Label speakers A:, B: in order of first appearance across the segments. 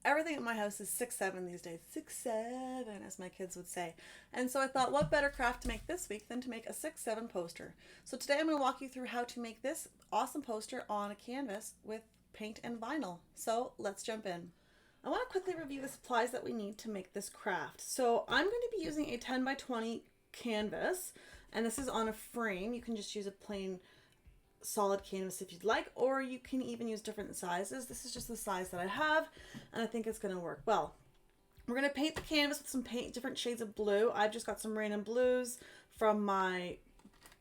A: Everything at my house is 6'7" these days. 6'7", as my kids would say. And so I thought, what better craft to make this week than to make a 6'7" poster. So today I'm going to walk you through how to make this awesome poster on a canvas with paint and vinyl. So let's jump in. I want to quickly review the supplies that we need to make this craft. So I'm going to be using a 10 by 20 canvas, and this is on a frame. You can just use a plain solid canvas if you'd like, or you can even use different sizes. This is just the size that I have, and I think it's going to work well. We're going to paint the canvas with some different shades of blue. I've just got some random blues from my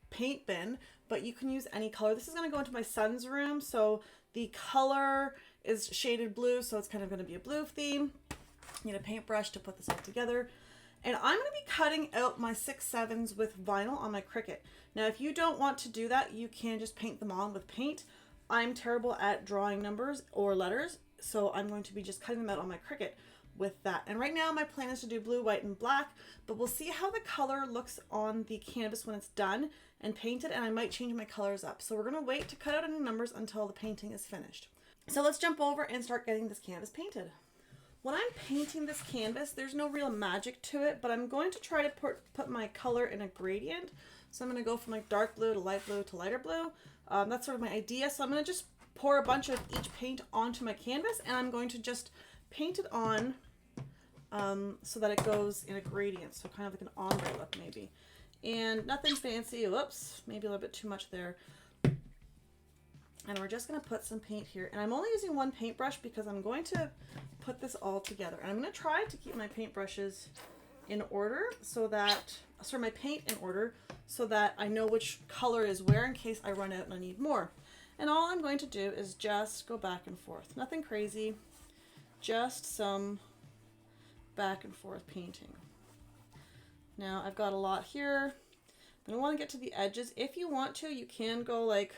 A: paint bin, but you can use any color. This is going to go into my son's room, so the color is shaded blue, so it's kind of going to be a blue theme. Need a paintbrush to put this all together. And I'm going to be cutting out my 6'7" with vinyl on my Cricut. Now, if you don't want to do that, you can just paint them on with paint. I'm terrible at drawing numbers or letters, so I'm going to be just cutting them out on my Cricut with that. And right now my plan is to do blue, white, and black, but we'll see how the color looks on the canvas when it's done and painted, and I might change my colors up. So we're going to wait to cut out any numbers until the painting is finished. So let's jump over and start getting this canvas painted. When I'm painting this canvas, there's no real magic to it, but I'm going to try to put my color in a gradient. So I'm going to go from like dark blue to light blue to lighter blue. That's sort of my idea. So I'm going to just pour a bunch of each paint onto my canvas, and I'm going to just paint it on so that it goes in a gradient. So kind of like an ombre look maybe. And nothing fancy. Whoops, maybe a little bit too much there. And we're just going to put some paint here. And I'm only using one paintbrush because I'm going to put this all together. And I'm going to try to keep my paintbrushes in order so that, sorry, my paint in order so that I know which color is where in case I run out and I need more. And all I'm going to do is just go back and forth. Nothing crazy, just some back and forth painting. Now I've got a lot here. I don't want to get to the edges. If you want to, you can go like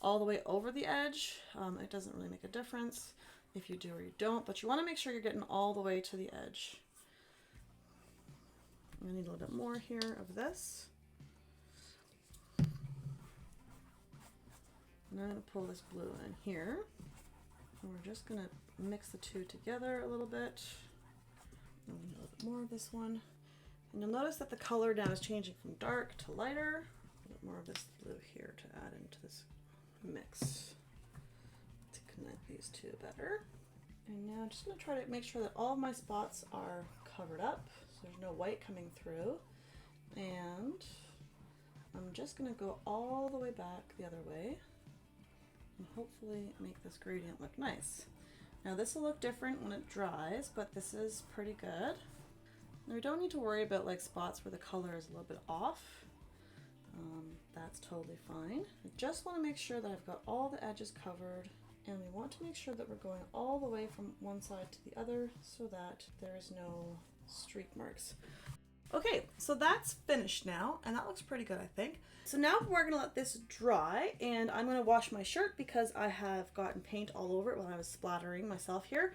A: all the way over the edge. It doesn't really make a difference if you do or you don't, but you want to make sure you're getting all the way to the edge. I need a little bit more here of this. And I'm going to pull this blue in here. And we're just going to mix the two together a little bit. And a little bit more of this one. And you'll notice that the color now is changing from dark to lighter. A little bit more of this blue here to add into this mix to connect these two better. And now I'm just going to try to make sure that all of my spots are covered up so there's no white coming through. And I'm just going to go all the way back the other way and hopefully make this gradient look nice. Now this will look different when it dries, but this is pretty good. Now we don't need to worry about like spots where the color is a little bit off. That's totally fine. I just want to make sure that I've got all the edges covered, and we want to make sure that we're going all the way from one side to the other so that there is no streak marks. Okay, so that's finished now, and that looks pretty good, I think. So now we're gonna let this dry, and I'm gonna wash my shirt because I have gotten paint all over it while I was splattering myself here.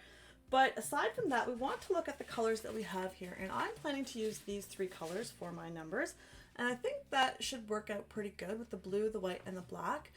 A: But aside from that, we want to look at the colors that we have here, and I'm planning to use these three colors for my numbers, and I think that should work out pretty good with the blue, the white, and the black.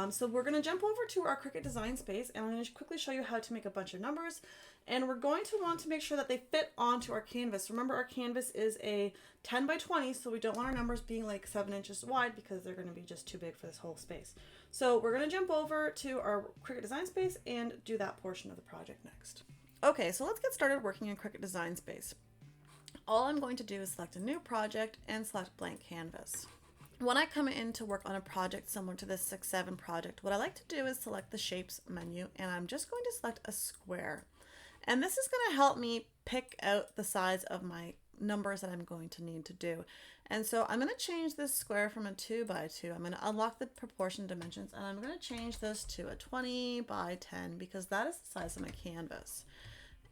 A: So we're going to jump over to our Cricut design space, and I'm going to quickly show you how to make a bunch of numbers, and we're going to want to make sure that they fit onto our canvas. Remember, our canvas is a 10 by 20, so we don't want our numbers being like 7 inches wide because they're going to be just too big for this whole space. So we're going to jump over to our Cricut design space and do that portion of the project next. Okay, so let's get started working in Cricut design space. All I'm going to do is select a new project and select blank canvas. When I come in to work on a project similar to this 6'7" project, what I like to do is select the shapes menu, and I'm just going to select a square. And this is going to help me pick out the size of my numbers that I'm going to need to do. And so I'm going to change this square from a 2 by 2. I'm going to unlock the proportion dimensions, and I'm going to change this to a 20 by 10 because that is the size of my canvas.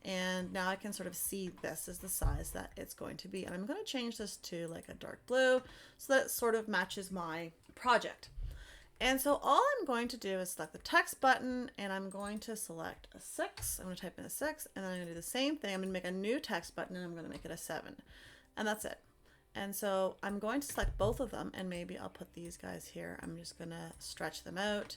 A: And now I can sort of see this is the size that it's going to be. And I'm going to change this to like a dark blue so that it sort of matches my project. And so all I'm going to do is select the text button, and I'm going to select a 6. I'm going to type in a 6, and then I'm going to do the same thing. I'm going to make a new text button, and I'm going to make it a 7. And that's it. And so I'm going to select both of them, and maybe I'll put these guys here. I'm just going to stretch them out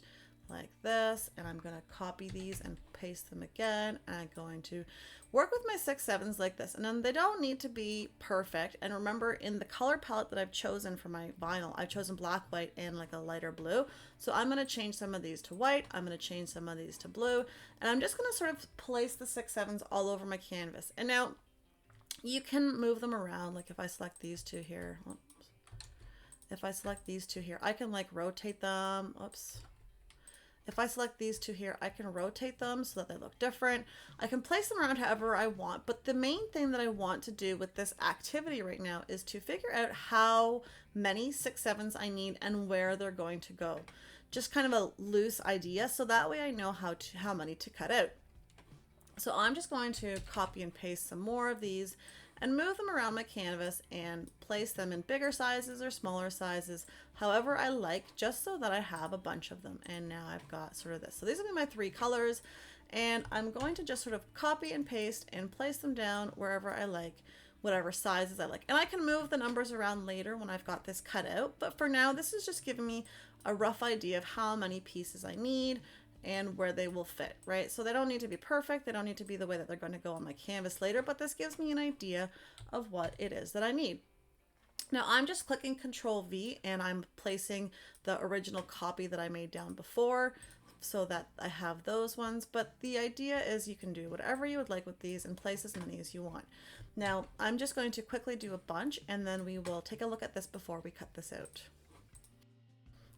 A: like this, and I'm going to copy these and paste them again, and I'm going to work with my 6/7s like this. And then they don't need to be perfect. And remember, in the color palette that I've chosen for my vinyl, I've chosen black, white, and like a lighter blue. So I'm going to change some of these to white, I'm going to change some of these to blue, and I'm just going to sort of place the 6/7s all over my canvas. And now you can move them around. Like if I select these two here, oops. If I select these two here, I can like rotate them. Oops. If I select these two here, I can rotate them so that they look different. I can place them around however I want, but the main thing that I want to do with this activity right now is to figure out how many 6/7s I need and where they're going to go. Just kind of a loose idea, so that way I know how many to cut out. So I'm just going to copy and paste some more of these and move them around my canvas and place them in bigger sizes or smaller sizes, however I like, just so that I have a bunch of them. And now I've got sort of this. So these will be my 3 colors, and I'm going to just sort of copy and paste and place them down wherever I like, whatever sizes I like. And I can move the numbers around later when I've got this cut out, but for now this is just giving me a rough idea of how many pieces I need and where they will fit, right? So they don't need to be perfect. They don't need to be the way that they're going to go on my canvas later, but this gives me an idea of what it is that I need. Now I'm just clicking Control V and I'm placing the original copy that I made down before so that I have those ones. But the idea is you can do whatever you would like with these and place as many as you want. Now I'm just going to quickly do a bunch, and then we will take a look at this before we cut this out.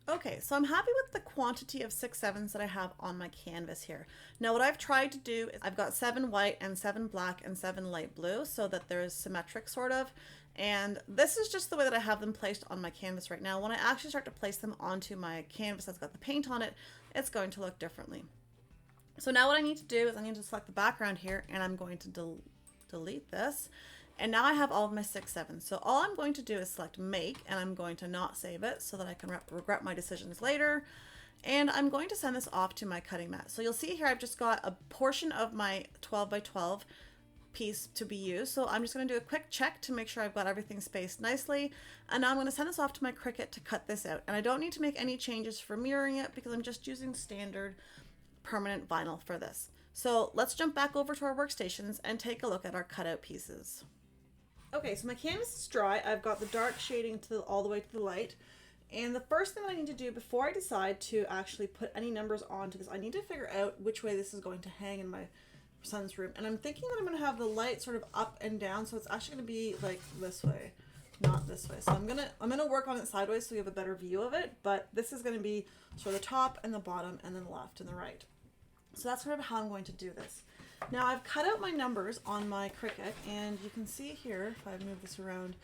A: Okay, so I'm happy with the quantity of 6/7s that I have on my canvas here. Now what I've tried to do is I've got 7 white and 7 black and 7 light blue so that there's symmetric sort of. And this is just the way that I have them placed on my canvas right now. When I actually start to place them onto my canvas that's got the paint on it, it's going to look differently. So now what I need to do is I need to select the background here, and I'm going to delete this. And now I have all of my 6/7s. So all I'm going to do is select make, and I'm going to not save it so that I can regret my decisions later. And I'm going to send this off to my cutting mat. So you'll see here I've just got a portion of my 12 by 12 piece to be used. So I'm just going to do a quick check to make sure I've got everything spaced nicely. And now I'm going to send this off to my Cricut to cut this out. And I don't need to make any changes for mirroring it because I'm just using standard permanent vinyl for this. So let's jump back over to our workstations and take a look at our cutout pieces. Okay, so my canvas is dry. I've got the dark shading all the way to the light. And the first thing that I need to do before I decide to actually put any numbers onto this, I need to figure out which way this is going to hang in my son's room. And I'm thinking that I'm going to have the light sort of up and down, so it's actually going to be like this way, not this way. So I'm gonna work on it sideways so you have a better view of it, but this is going to be sort of the top and the bottom and then the left and the right. So that's sort of how I'm going to do this. Now I've cut out my numbers on my Cricut, and you can see here, if I move this around,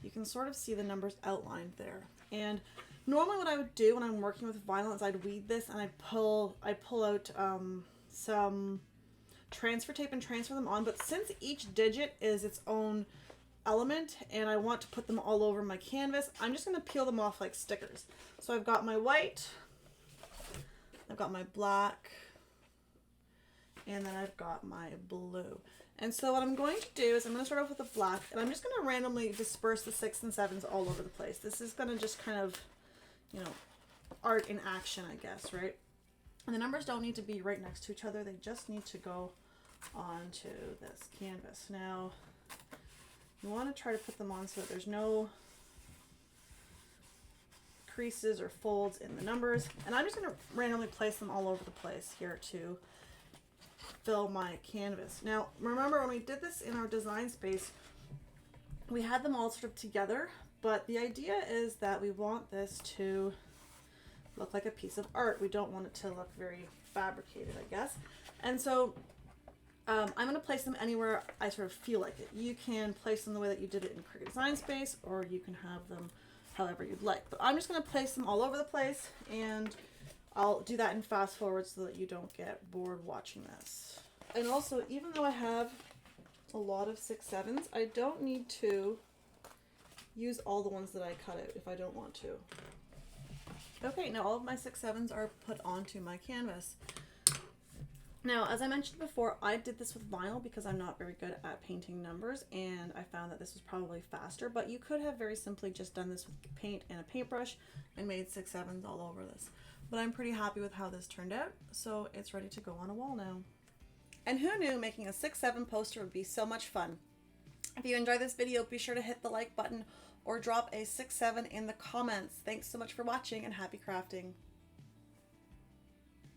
A: you can sort of see the numbers outlined there. And normally what I would do when I'm working with vinyl is I'd weed this and I'd pull out some transfer tape and transfer them on, but since each digit is its own element and I want to put them all over my canvas, I'm just going to peel them off like stickers. So I've got my white, I've got my black, and then I've got my blue. And so what I'm going to do is I'm going to start off with the black, and I'm just going to randomly disperse the 6 and 7s all over the place. This is going to just kind of, you know, art in action, I guess, right? And the numbers don't need to be right next to each other. They just need to go onto this canvas. Now, you want to try to put them on so that there's no creases or folds in the numbers. And I'm just going to randomly place them all over the place here to fill my canvas. Now, remember when we did this in our design space, we had them all sort of together, but the idea is that we want this to look like a piece of art. We don't want it to look very fabricated, I guess. And so I'm going to place them anywhere I sort of feel like it. You can place them the way that you did it in Cricut Design Space, or you can have them however you'd like. But I'm just going to place them all over the place, and I'll do that in fast forward so that you don't get bored watching this. And also, even though I have a lot of 6/7s, I don't need to use all the ones that I cut out if I don't want to. Okay, now all of my 6/7s are put onto my canvas. Now, as I mentioned before, I did this with vinyl because I'm not very good at painting numbers, and I found that this was probably faster, but you could have very simply just done this with paint and a paintbrush and made 6/7s all over this. but I'm pretty happy with how this turned out. So it's ready to go on a wall now. And who knew making a 6/7 poster would be so much fun? If you enjoyed this video, be sure to hit the like button or drop a 6/7 in the comments. Thanks so much for watching and happy crafting.